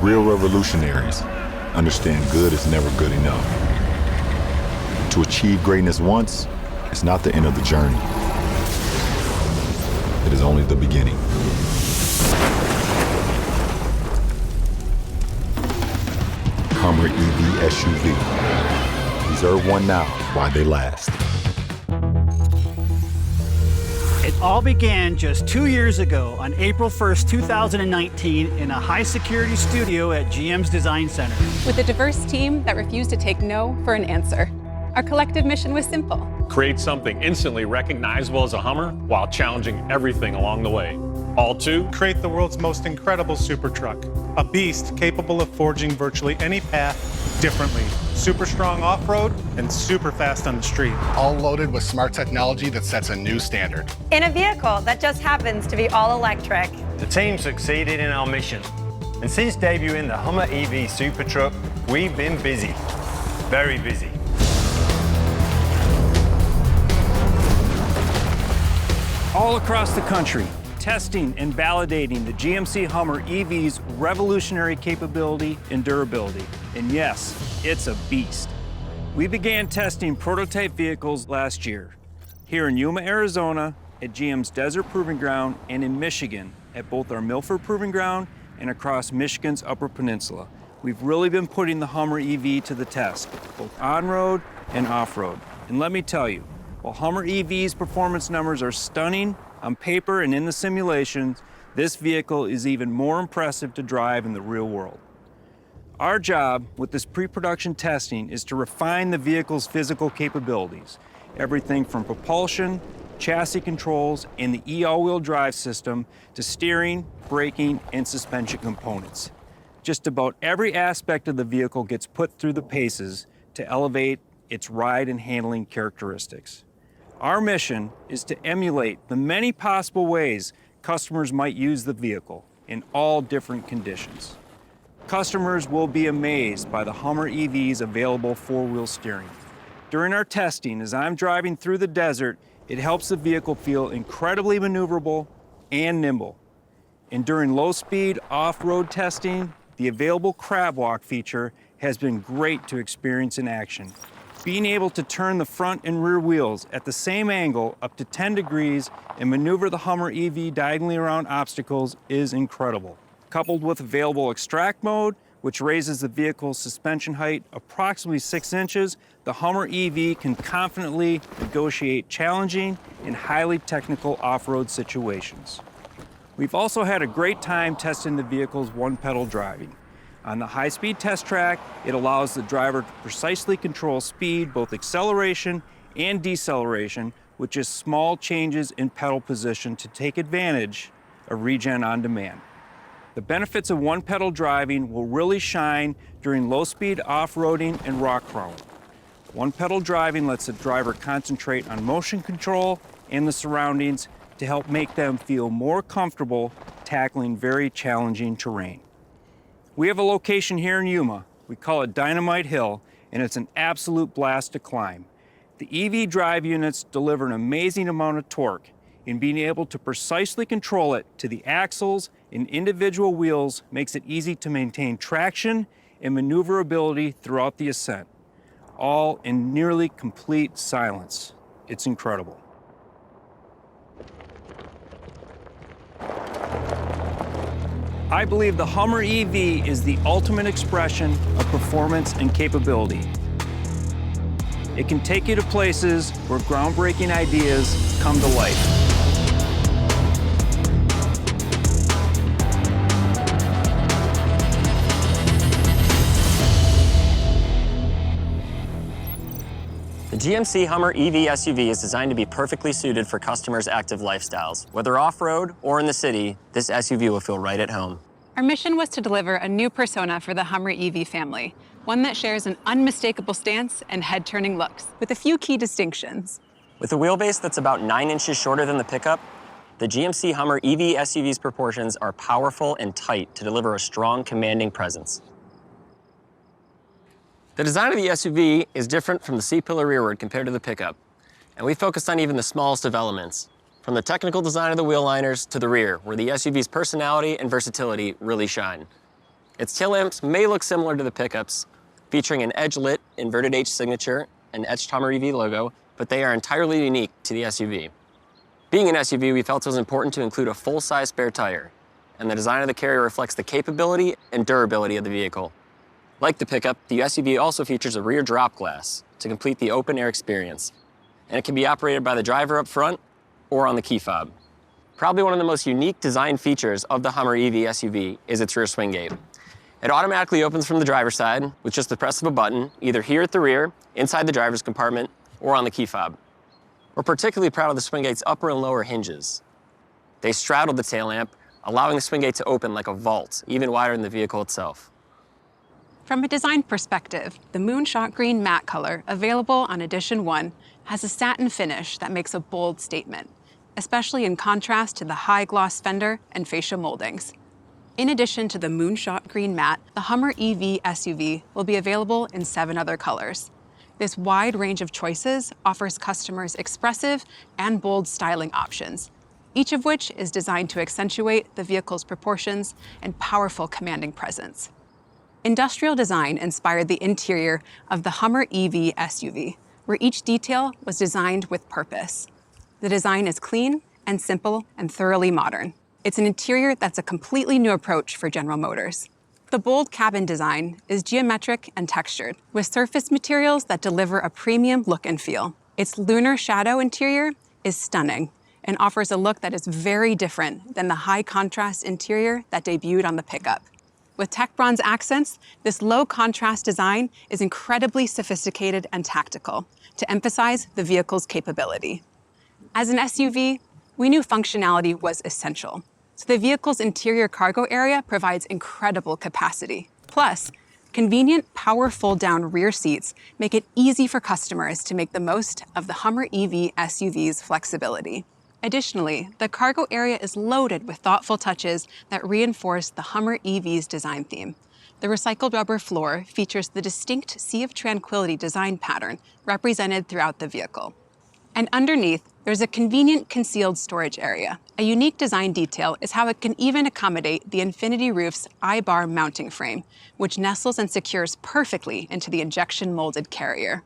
Real revolutionaries understand good is never good enough. To achieve greatness once, it's not the end of the journey. It is only the beginning. Hummer EV SUV. Reserve one now while they last. It all began just 2 years ago on April 1st, 2019 in a high-security studio at GM's Design Center. With a diverse team that refused to take no for an answer. Our collective mission was simple. Create something instantly recognizable as a Hummer while challenging everything along the way. All to create the world's most incredible super truck. A beast capable of forging virtually any path differently. Super strong off-road and super fast on the street. All loaded with smart technology that sets a new standard. In a vehicle that just happens to be all electric. The team succeeded in our mission. And since debuting the Hummer EV super truck, we've been busy. Very busy. All across the country, testing and validating the GMC Hummer EV's revolutionary capability and durability. And yes, it's a beast. We began testing prototype vehicles last year, here in Yuma, Arizona, at GM's Desert Proving Ground, and in Michigan, at both our Milford Proving Ground and across Michigan's Upper Peninsula. We've really been putting the Hummer EV to the test, both on-road and off-road. And let me tell you, while Hummer EV's performance numbers are stunning on paper and in the simulations, this vehicle is even more impressive to drive in the real world. Our job with this pre-production testing is to refine the vehicle's physical capabilities, everything from propulsion, chassis controls, and the e-all-wheel drive system to steering, braking, and suspension components. Just about every aspect of the vehicle gets put through the paces to elevate its ride and handling characteristics. Our mission is to emulate the many possible ways customers might use the vehicle in all different conditions. Customers will be amazed by the Hummer EV's available four-wheel steering. During our testing, as I'm driving through the desert, it helps the vehicle feel incredibly maneuverable and nimble. And during low-speed off-road testing, the available CrabWalk feature has been great to experience in action. Being able to turn the front and rear wheels at the same angle up to 10 degrees and maneuver the Hummer EV diagonally around obstacles is incredible. Coupled with available extract mode, which raises the vehicle's suspension height approximately 6 inches, the Hummer EV can confidently negotiate challenging and highly technical off-road situations. We've also had a great time testing the vehicle's one-pedal driving. On the high-speed test track, it allows the driver to precisely control speed, both acceleration and deceleration, with just small changes in pedal position to take advantage of regen on demand. The benefits of one-pedal driving will really shine during low-speed off-roading and rock crawling. One-pedal driving lets the driver concentrate on motion control and the surroundings to help make them feel more comfortable tackling very challenging terrain. We have a location here in Yuma. We call it Dynamite Hill, and it's an absolute blast to climb. The EV drive units deliver an amazing amount of torque, and being able to precisely control it to the axles and individual wheels makes it easy to maintain traction and maneuverability throughout the ascent, all in nearly complete silence. It's incredible. I believe the Hummer EV is the ultimate expression of performance and capability. It can take you to places where groundbreaking ideas come to life. The GMC Hummer EV SUV is designed to be perfectly suited for customers' active lifestyles. Whether off-road or in the city, this SUV will feel right at home. Our mission was to deliver a new persona for the Hummer EV family, one that shares an unmistakable stance and head-turning looks, with a few key distinctions. With a wheelbase that's about 9 inches shorter than the pickup, the GMC Hummer EV SUV's proportions are powerful and tight to deliver a strong, commanding presence. The design of the SUV is different from the C-pillar rearward compared to the pickup, and we focused on even the smallest of elements, from the technical design of the wheel liners to the rear, where the SUV's personality and versatility really shine. Its tail lamps may look similar to the pickups, featuring an edge-lit inverted H signature and etched Hummer EV logo, but they are entirely unique to the SUV. Being an SUV, we felt it was important to include a full-size spare tire, and the design of the carrier reflects the capability and durability of the vehicle. Like the pickup, the SUV also features a rear drop glass to complete the open-air experience, and it can be operated by the driver up front or on the key fob. Probably one of the most unique design features of the Hummer EV SUV is its rear swing gate. It automatically opens from the driver's side with just the press of a button, either here at the rear, inside the driver's compartment, or on the key fob. We're particularly proud of the swing gate's upper and lower hinges. They straddle the tail lamp, allowing the swing gate to open like a vault, even wider than the vehicle itself. From a design perspective, the moonshot green matte color available on Edition 1 has a satin finish that makes a bold statement, especially in contrast to the high gloss fender and fascia moldings. In addition to the moonshot green matte, the Hummer EV SUV will be available in 7 other colors. This wide range of choices offers customers expressive and bold styling options, each of which is designed to accentuate the vehicle's proportions and powerful commanding presence. Industrial design inspired the interior of the Hummer EV SUV, where each detail was designed with purpose. The design is clean and simple and thoroughly modern. It's an interior that's a completely new approach for General Motors. The bold cabin design is geometric and textured, with surface materials that deliver a premium look and feel. Its lunar shadow interior is stunning and offers a look that is very different than the high-contrast interior that debuted on the pickup. With tech bronze accents, this low-contrast design is incredibly sophisticated and tactical to emphasize the vehicle's capability. As an SUV, we knew functionality was essential, so the vehicle's interior cargo area provides incredible capacity. Plus, convenient power fold-down rear seats make it easy for customers to make the most of the Hummer EV SUV's flexibility. Additionally, the cargo area is loaded with thoughtful touches that reinforce the Hummer EV's design theme. The recycled rubber floor features the distinct Sea of Tranquility design pattern represented throughout the vehicle. And underneath, there's a convenient concealed storage area. A unique design detail is how it can even accommodate the Infinity Roof's I-bar mounting frame, which nestles and secures perfectly into the injection-molded carrier.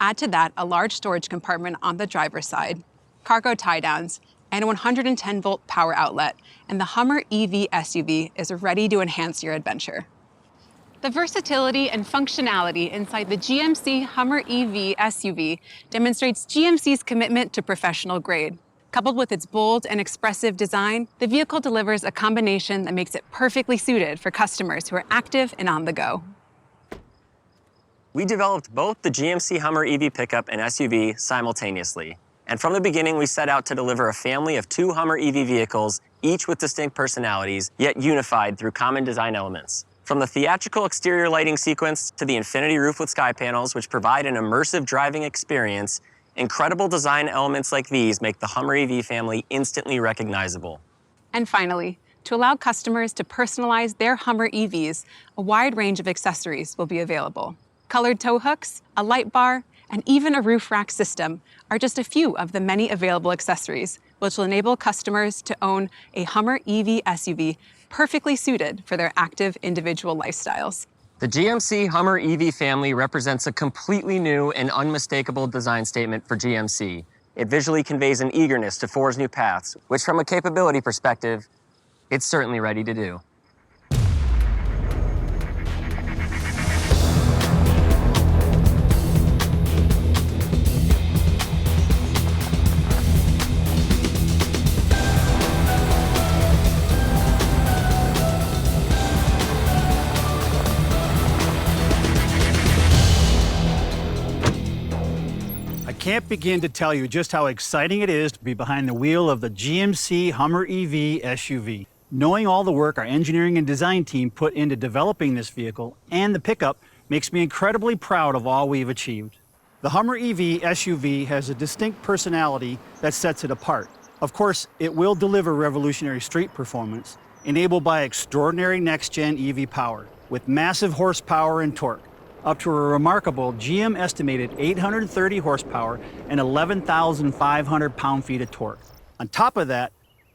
Add to that a large storage compartment on the driver's side, cargo tie-downs, and a 110-volt power outlet, and the Hummer EV SUV is ready to enhance your adventure. The versatility and functionality inside the GMC Hummer EV SUV demonstrates GMC's commitment to professional grade. Coupled with its bold and expressive design, the vehicle delivers a combination that makes it perfectly suited for customers who are active and on the go. We developed both the GMC Hummer EV pickup and SUV simultaneously. And from the beginning, we set out to deliver a family of 2 Hummer EV vehicles, each with distinct personalities, yet unified through common design elements. From the theatrical exterior lighting sequence to the infinity roof with sky panels, which provide an immersive driving experience, incredible design elements like these make the Hummer EV family instantly recognizable. And finally, to allow customers to personalize their Hummer EVs, a wide range of accessories will be available. Colored tow hooks, a light bar, and even a roof rack system are just a few of the many available accessories, which will enable customers to own a Hummer EV SUV perfectly suited for their active individual lifestyles. The GMC Hummer EV family represents a completely new and unmistakable design statement for GMC. It visually conveys an eagerness to forge new paths, which from a capability perspective, it's certainly ready to do. I can't begin to tell you just how exciting it is to be behind the wheel of the GMC Hummer EV SUV. Knowing all the work our engineering and design team put into developing this vehicle and the pickup makes me incredibly proud of all we've achieved. The Hummer EV SUV has a distinct personality that sets it apart. Of course, it will deliver revolutionary street performance, enabled by extraordinary next-gen EV power, with massive horsepower and torque, up to a remarkable GM estimated 830 horsepower and 11,500 pound-feet of torque. On top of that,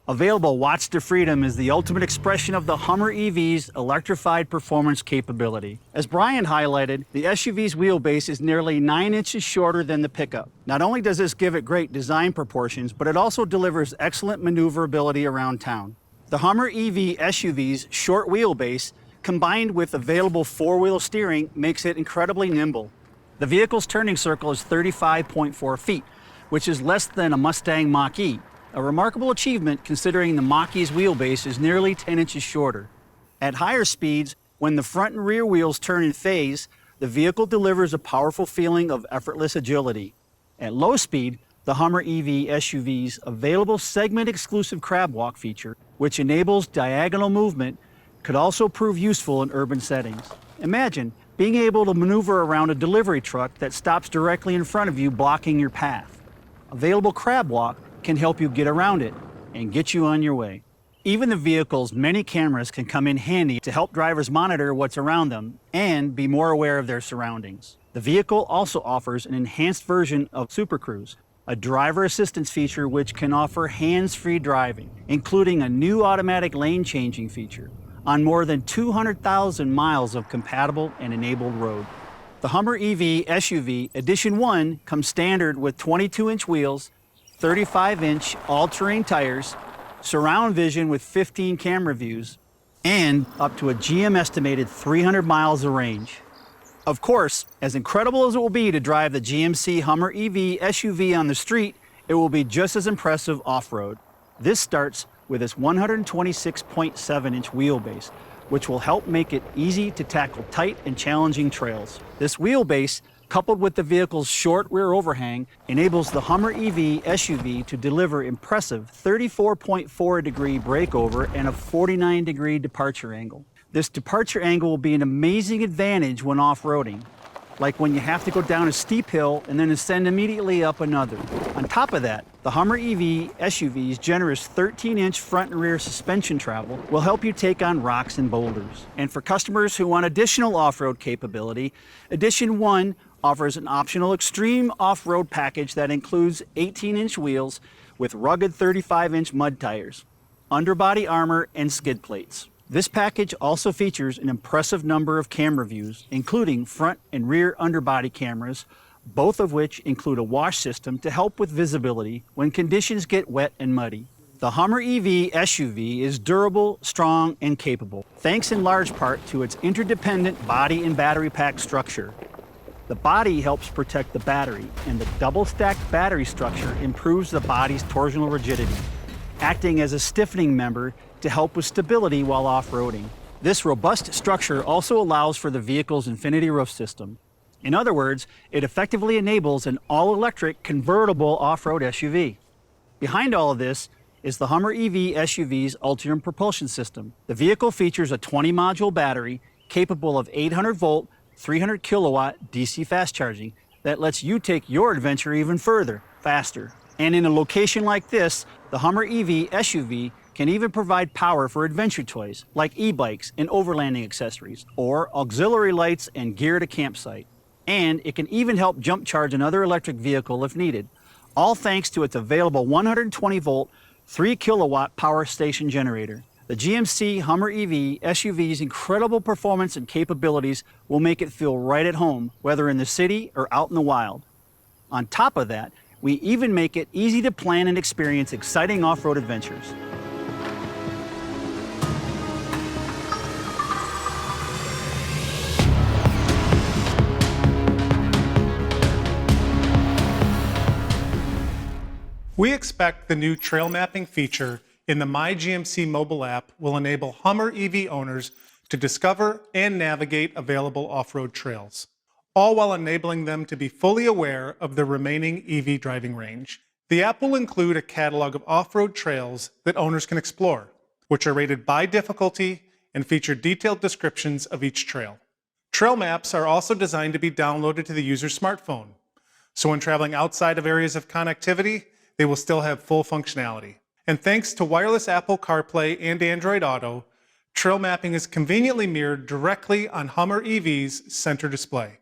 Available Watts to Freedom is the ultimate expression of the Hummer EV's electrified performance capability. As Brian highlighted, the SUV's wheelbase is nearly 9 inches shorter than the pickup. Not only does this give it great design proportions, but it also delivers excellent maneuverability around town. The Hummer EV SUV's short wheelbase, combined with available four-wheel steering, makes it incredibly nimble. The vehicle's turning circle is 35.4 feet, which is less than a Mustang Mach-E. A remarkable achievement considering the Mach-E's wheelbase is nearly 10 inches shorter. At higher speeds, when the front and rear wheels turn in phase, the vehicle delivers a powerful feeling of effortless agility. At low speed, the Hummer EV SUV's available segment-exclusive CrabWalk feature, which enables diagonal movement, could also prove useful in urban settings. Imagine being able to maneuver around a delivery truck that stops directly in front of you, blocking your path. Available CrabWalk can help you get around it and get you on your way. Even the vehicle's many cameras can come in handy to help drivers monitor what's around them and be more aware of their surroundings. The vehicle also offers an enhanced version of Super Cruise, a driver assistance feature which can offer hands-free driving, including a new automatic lane changing feature on more than 200,000 miles of compatible and enabled road. The Hummer EV SUV Edition 1 comes standard with 22-inch wheels, 35-inch all-terrain tires, surround vision with 15 camera views, and up to a GM estimated 300 miles of range. Of course, as incredible as it will be to drive the GMC Hummer EV SUV on the street, it will be just as impressive off-road. This starts with its 126.7-inch wheelbase, which will help make it easy to tackle tight and challenging trails. This wheelbase, coupled with the vehicle's short rear overhang, enables the Hummer EV SUV to deliver impressive 34.4-degree breakover and a 49-degree departure angle. This departure angle will be an amazing advantage when off-roading, like when you have to go down a steep hill and then ascend immediately up another. On top of that, the Hummer EV SUV's generous 13-inch front and rear suspension travel will help you take on rocks and boulders. And for customers who want additional off-road capability, Edition 1 offers an optional extreme off-road package that includes 18-inch wheels with rugged 35-inch mud tires, underbody armor, and skid plates. This package also features an impressive number of camera views, including front and rear underbody cameras, both of which include a wash system to help with visibility when conditions get wet and muddy. The Hummer EV SUV is durable, strong, and capable, thanks in large part to its interdependent body and battery pack structure. The body helps protect the battery, and the double-stacked battery structure improves the body's torsional rigidity, acting as a stiffening member to help with stability while off-roading. This robust structure also allows for the vehicle's infinity roof system. In other words, it effectively enables an all-electric convertible off-road SUV. Behind all of this is the Hummer EV SUV's Ultium propulsion system. The vehicle features a 20-module battery capable of 800-volt, 300-kilowatt DC fast charging that lets you take your adventure even further, faster. And in a location like this, the Hummer EV SUV can even provide power for adventure toys like e-bikes and overlanding accessories, or auxiliary lights and gear at a campsite. And it can even help jump charge another electric vehicle if needed, all thanks to its available 120-volt, 3-kilowatt power station generator. The GMC Hummer EV SUV's incredible performance and capabilities will make it feel right at home, whether in the city or out in the wild. On top of that, we even make it easy to plan and experience exciting off-road adventures. We expect the new trail mapping feature in the My GMC mobile app will enable Hummer EV owners to discover and navigate available off-road trails, all while enabling them to be fully aware of the remaining EV driving range. The app will include a catalog of off-road trails that owners can explore, which are rated by difficulty and feature detailed descriptions of each trail. Trail maps are also designed to be downloaded to the user's smartphone, so when traveling outside of areas of connectivity, they will still have full functionality. And thanks to wireless Apple CarPlay and Android Auto, trail mapping is conveniently mirrored directly on Hummer EV's center display.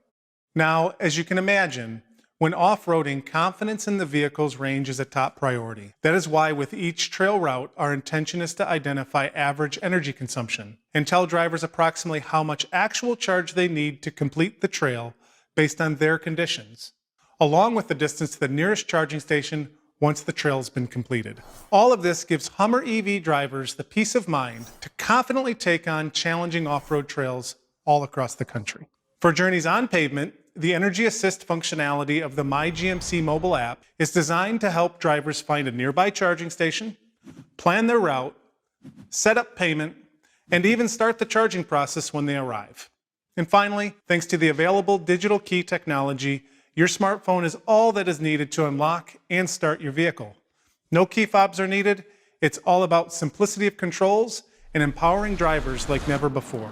Now, as you can imagine, When off-roading, confidence in the vehicle's range is a top priority. That is why with each trail route, our intention is to identify average energy consumption and tell drivers approximately how much actual charge they need to complete the trail based on their conditions, along with the distance to the nearest charging station once the trail has been completed. All of this gives Hummer EV drivers the peace of mind to confidently take on challenging off-road trails all across the country. For journeys on pavement, the Energy Assist functionality of the My GMC mobile app is designed to help drivers find a nearby charging station, plan their route, set up payment, and even start the charging process when they arrive. And finally, thanks to the available digital key technology, your smartphone is all that is needed to unlock and start your vehicle. No key fobs are needed. It's all about simplicity of controls and empowering drivers like never before.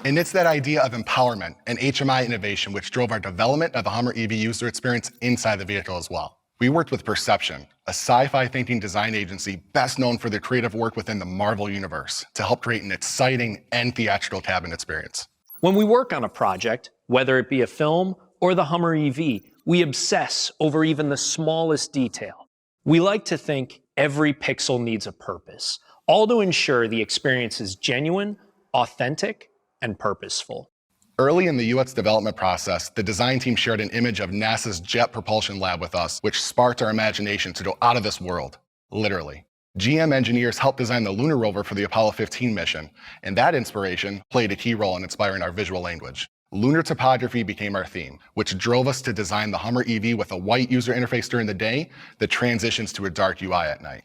And it's that idea of empowerment and HMI innovation which drove our development of the Hummer EV user experience inside the vehicle as well. We worked with Perception, a sci-fi thinking design agency best known for their creative work within the Marvel universe, to help create an exciting and theatrical cabin experience. When we work on a project, whether it be a film or the Hummer EV, we obsess over even the smallest detail. We like to think every pixel needs a purpose, all to ensure the experience is genuine, authentic, and purposeful. Early in the UX development process, the design team shared an image of NASA's Jet Propulsion Lab with us, which sparked our imagination to go out of this world, literally. GM engineers helped design the lunar rover for the Apollo 15 mission, and that inspiration played a key role in inspiring our visual language. Lunar topography became our theme, which drove us to design the Hummer EV with a white user interface during the day that transitions to a dark UI at night.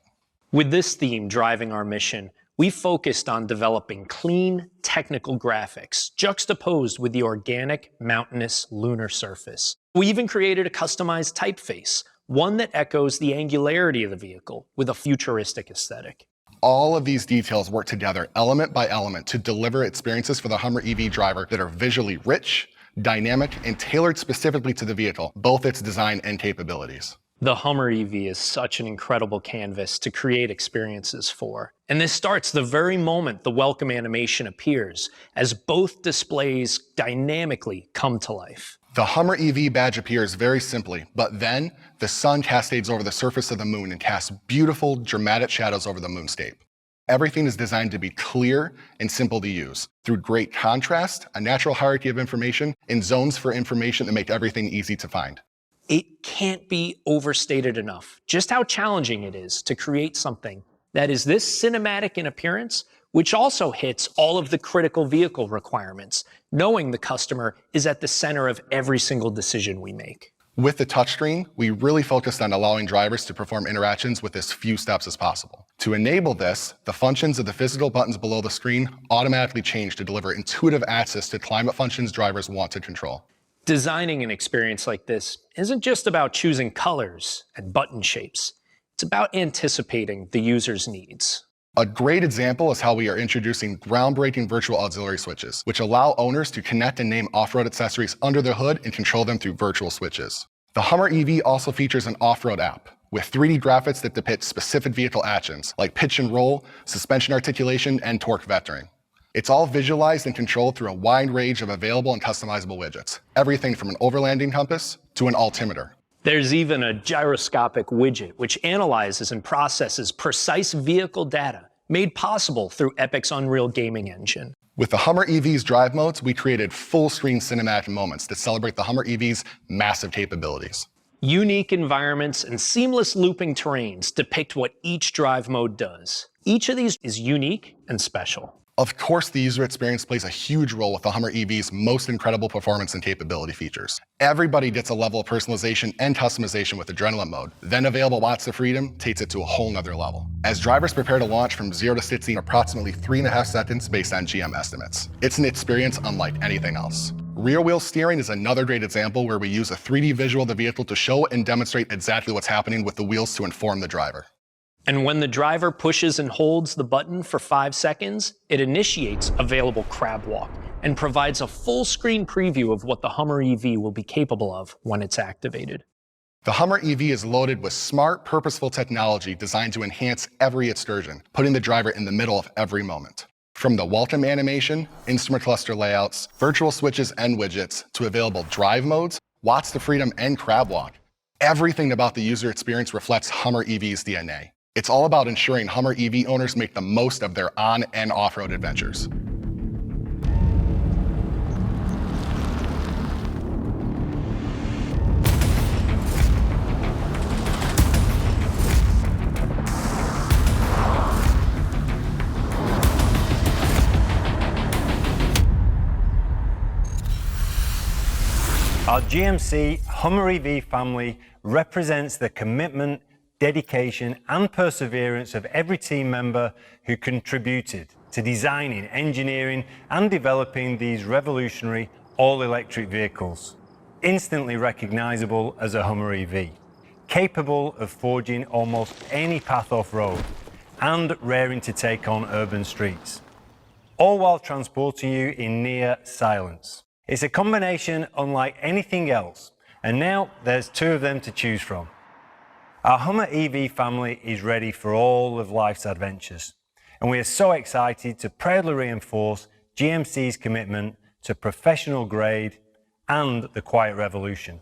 With this theme driving our mission, we focused on developing clean, technical graphics, juxtaposed with the organic, mountainous lunar surface. We even created a customized typeface, one that echoes the angularity of the vehicle with a futuristic aesthetic. All of these details work together element by element to deliver experiences for the Hummer EV driver that are visually rich, dynamic, and tailored specifically to the vehicle, both its design and capabilities. The Hummer EV is such an incredible canvas to create experiences for. And this starts the very moment the welcome animation appears, as both displays dynamically come to life. The Hummer EV badge appears very simply, but then the sun cascades over the surface of the moon and casts beautiful, dramatic shadows over the moonscape. Everything is designed to be clear and simple to use, through great contrast, a natural hierarchy of information, and zones for information that make everything easy to find. It can't be overstated enough just how challenging it is to create something that is this cinematic in appearance, which also hits all of the critical vehicle requirements, knowing the customer is at the center of every single decision we make. With the touchscreen, we really focused on allowing drivers to perform interactions with as few steps as possible. To enable this, the functions of the physical buttons below the screen automatically change to deliver intuitive access to climate functions drivers want to control. Designing an experience like this isn't just about choosing colors and button shapes. It's about anticipating the user's needs. A great example is how we are introducing groundbreaking virtual auxiliary switches, which allow owners to connect and name off-road accessories under the hood and control them through virtual switches. The Hummer EV also features an off-road app with 3D graphics that depict specific vehicle actions, like pitch and roll, suspension articulation, and torque vectoring. It's all visualized and controlled through a wide range of available and customizable widgets, everything from an overlanding compass to an altimeter. There's even a gyroscopic widget which analyzes and processes precise vehicle data made possible through Epic's Unreal gaming engine. With the Hummer EV's drive modes, we created full-screen cinematic moments that celebrate the Hummer EV's massive capabilities. Unique environments and seamless looping terrains depict what each drive mode does. Each of these is unique and special. Of course, the user experience plays a huge role with the Hummer EV's most incredible performance and capability features. Everybody gets a level of personalization and customization with Adrenaline mode. Then available Watts of Freedom takes it to a whole nother level, as drivers prepare to launch from 0 to 60 in approximately 3.5 seconds based on GM estimates. It's an experience unlike anything else. Rear wheel steering is another great example where we use a 3D visual of the vehicle to show and demonstrate exactly what's happening with the wheels to inform the driver. And when the driver pushes and holds the button for 5 seconds, it initiates available CrabWalk and provides a full screen preview of what the Hummer EV will be capable of when it's activated. The Hummer EV is loaded with smart, purposeful technology designed to enhance every excursion, putting the driver in the middle of every moment. From the welcome animation, instrument cluster layouts, virtual switches and widgets, to available drive modes, Watts to Freedom, and CrabWalk. Everything about the user experience reflects Hummer EV's DNA. It's all about ensuring Hummer EV owners make the most of their on- and off-road adventures. Our GMC Hummer EV family represents the commitment, dedication, and perseverance of every team member who contributed to designing, engineering, and developing these revolutionary all-electric vehicles. Instantly recognizable as a Hummer EV, capable of forging almost any path off-road, and raring to take on urban streets, all while transporting you in near silence. It's a combination unlike anything else, and now there's two of them to choose from. Our Hummer EV family is ready for all of life's adventures, and we are so excited to proudly reinforce GMC's commitment to professional grade and the quiet revolution.